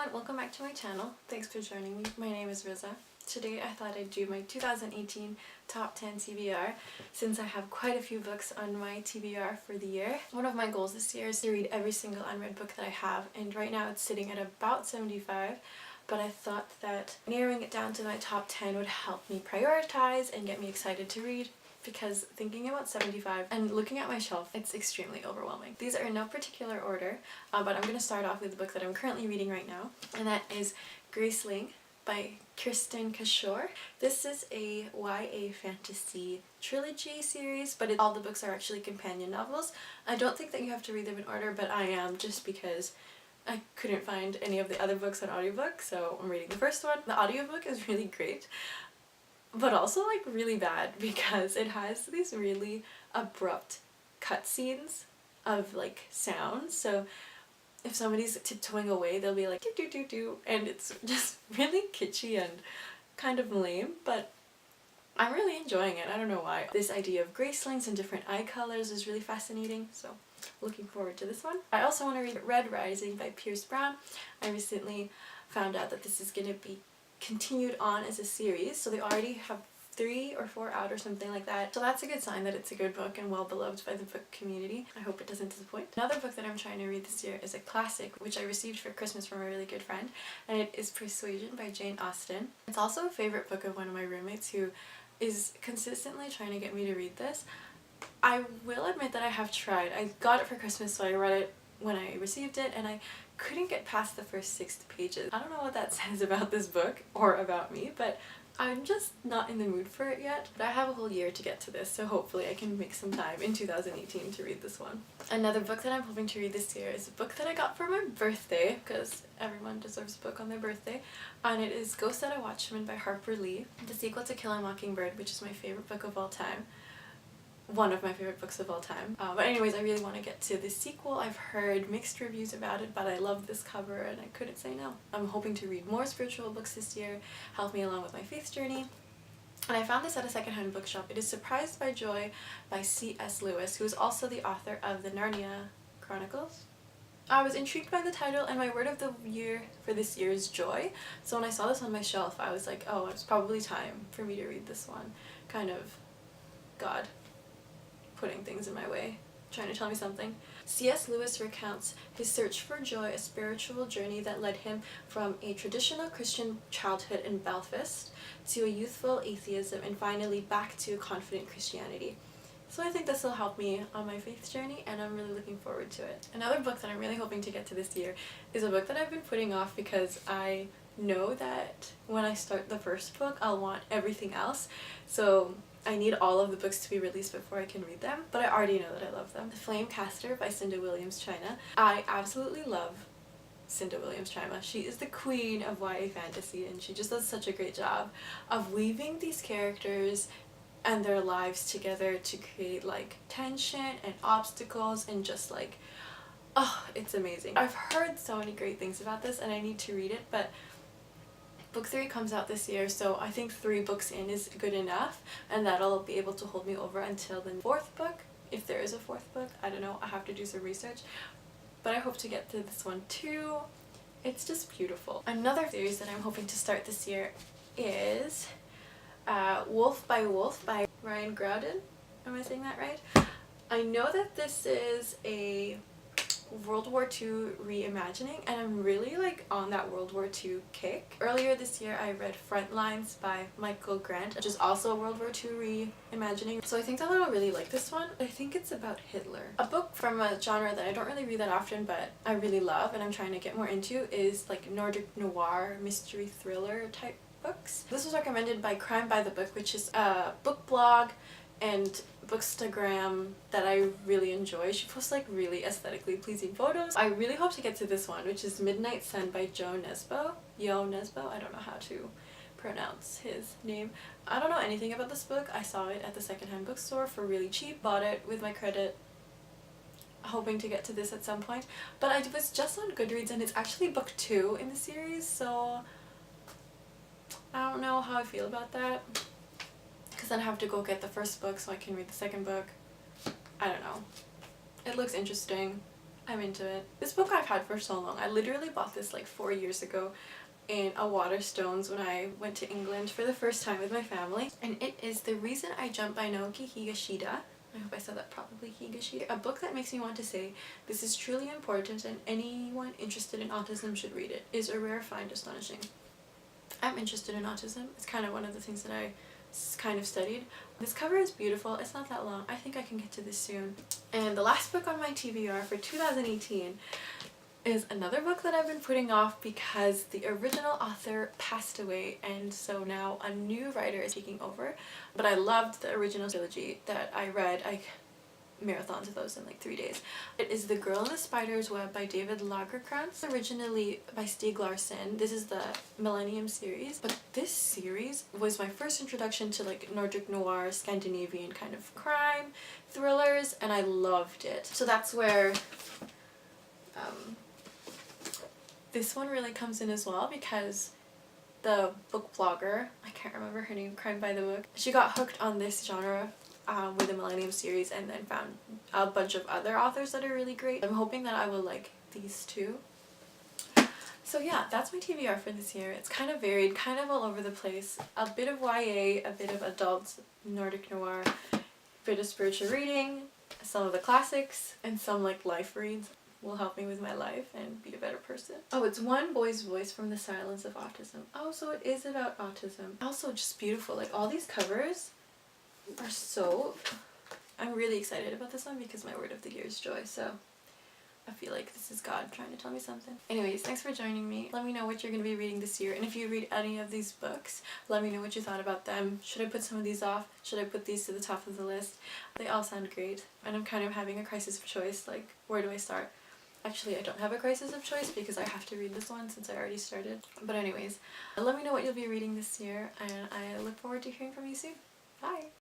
everyone, welcome back to my channel. Thanks for joining me. My name is Riza. Today I thought I'd do my 2018 top 10 TBR since I have quite a few books on my TBR for the year. One of my goals this year is to read every single unread book that I have, and right now it's sitting at about 75, but I thought that narrowing it down to my top 10 would help me prioritize and get me excited to read, because thinking about 75 and looking at my shelf, it's extremely overwhelming. These are in no particular order, but I'm going to start off with the book that I'm currently reading right now, and that is Graceling by Kirsten Cashore. This is a YA fantasy trilogy series, but all the books are actually companion novels. I don't think that you have to read them in order, but I am, just because I couldn't find any of the other books on audiobook, so I'm reading the first one. The audiobook is really great, but also like really bad because it has these really abrupt cutscenes of like sounds. So if somebody's tiptoeing away, they'll be like do do do do, and it's just really kitschy and kind of lame, but I'm really enjoying it. I don't know why. This idea of gracelings and different eye colors is really fascinating, so looking forward to this one. I also want to read Red Rising by Pierce Brown. I recently found out that this is going to be continued on as a series, so they already have 3 or 4 out or something like that, so that's a good sign that it's a good book and well beloved by the book community. I hope it doesn't disappoint. Another book that I'm trying to read this year is a classic which I received for Christmas from a really good friend, and it is Persuasion by Jane Austen. It's also a favorite book of one of my roommates who is consistently trying to get me to read this. I will admit that I have tried. I got it for Christmas, so I read it when I received it, and I couldn't get past the first 6 pages. I don't know what that says about this book or about me, but I'm just not in the mood for it yet. But I have a whole year to get to this, so hopefully I can make some time in 2018 to read this one. Another book that I'm hoping to read this year is a book that I got for my birthday, because everyone deserves a book on their birthday, and it is Ghost at a Watchman by Harper Lee, the sequel to Kill a Mockingbird, which is my favorite book of all time. One of my favorite books of all time. But anyways, I really want to get to the sequel. I've heard mixed reviews about it, but I love this cover and I couldn't say no. I'm hoping to read more spiritual books this year, help me along with my faith journey. And I found this at a secondhand bookshop. It is Surprised by Joy by C.S. Lewis, who is also the author of the Narnia Chronicles. I was intrigued by the title, and my word of the year for this year is joy. So when I saw this on my shelf, I was like, oh, it's probably time for me to read this one. Kind of God putting things in my way, trying to tell me something. C.S. Lewis recounts his search for joy, a spiritual journey that led him from a traditional Christian childhood in Belfast to a youthful atheism and finally back to confident Christianity. So I think this will help me on my faith journey, and I'm really looking forward to it. Another book that I'm really hoping to get to this year is a book that I've been putting off because I know that when I start the first book, I'll want everything else. So I need all of the books to be released before I can read them, but I already know that I love them. The Flame Caster by Cinda Williams China. I absolutely love Cinda Williams China. She is the queen of YA fantasy, and she just does such a great job of weaving these characters and their lives together to create like tension and obstacles, and just like, oh, it's amazing. I've heard so many great things about this and I need to read it, but Book 3 comes out this year, so I think 3 books in is good enough, and that'll be able to hold me over until the 4th book, if there is a 4th book. I don't know, I have to do some research, but I hope to get to this one too. It's just beautiful. Another series that I'm hoping to start this year is Wolf by Wolf by Ryan Groudon. Am I saying that right? I know that this is a World War II reimagining, and I'm really like on that World War II kick. Earlier this year I read Frontlines by Michael Grant, which is also a World War II reimagining, so I think that I'll really like this one. I think it's about Hitler. A book from a genre that I don't really read that often but I really love and I'm trying to get more into is like Nordic noir mystery thriller type books. This was recommended by Crime by the Book, which is a book blog and bookstagram that I really enjoy. She posts like really aesthetically pleasing photos. I really hope to get to this one, which is Midnight Sun by Joe Nesbo. I don't know how to pronounce his name. I don't know anything about this book. I saw it at the secondhand bookstore for really cheap, bought it with my credit, hoping to get to this at some point, but I was just on Goodreads and it's actually book 2 in the series, so I don't know how I feel about that, because then I have to go get the first book so I can read the second book. I don't know. It looks interesting. I'm into it. This book I've had for so long. I literally bought this like 4 years ago in a Waterstones when I went to England for the first time with my family, and it is The Reason I Jump by Naoki Higashida. I hope I said that properly, Higashida. A book that makes me want to say, this is truly important and anyone interested in autism should read it. Is a rare find, astonishing. I'm interested in autism. It's kind of one of the things that I kind of studied. This cover is beautiful. It's not that long. I think I can get to this soon. And the last book on my TBR for 2018 is another book that I've been putting off because the original author passed away, and so now a new writer is taking over. But I loved the original trilogy that I read. I marathons of those in like 3 days. It is The Girl in the Spider's Web by David Lagerkrantz, originally by Stieg Larsson. This is the Millennium series, but this series was my first introduction to like Nordic noir, Scandinavian kind of crime thrillers, and I loved it. So that's where this one really comes in as well, because the book blogger, I can't remember her name, Crime by the Book, she got hooked on this genre with the Millennium series and then found a bunch of other authors that are really great. I'm hoping that I will like these too. So yeah, that's my TBR for this year. It's kind of varied, kind of all over the place. A bit of YA, a bit of adult Nordic noir, a bit of spiritual reading, some of the classics, and some like life reads will help me with my life and be a better person. Oh, it's One Boy's Voice from the Silence of Autism. Oh, so it is about autism. Also just beautiful. Like all these covers are so... I'm really excited about this one because my word of the year is joy, so I feel like this is God trying to tell me something. Anyways, thanks for joining me. Let me know what you're going to be reading this year, and if you read any of these books, let me know what you thought about them. Should I put some of these off? Should I put these to the top of the list? They all sound great, and I'm kind of having a crisis of choice, like where do I start? Actually, I don't have a crisis of choice because I have to read this one since I already started. But anyways, let me know what you'll be reading this year, and I look forward to hearing from you soon. Bye!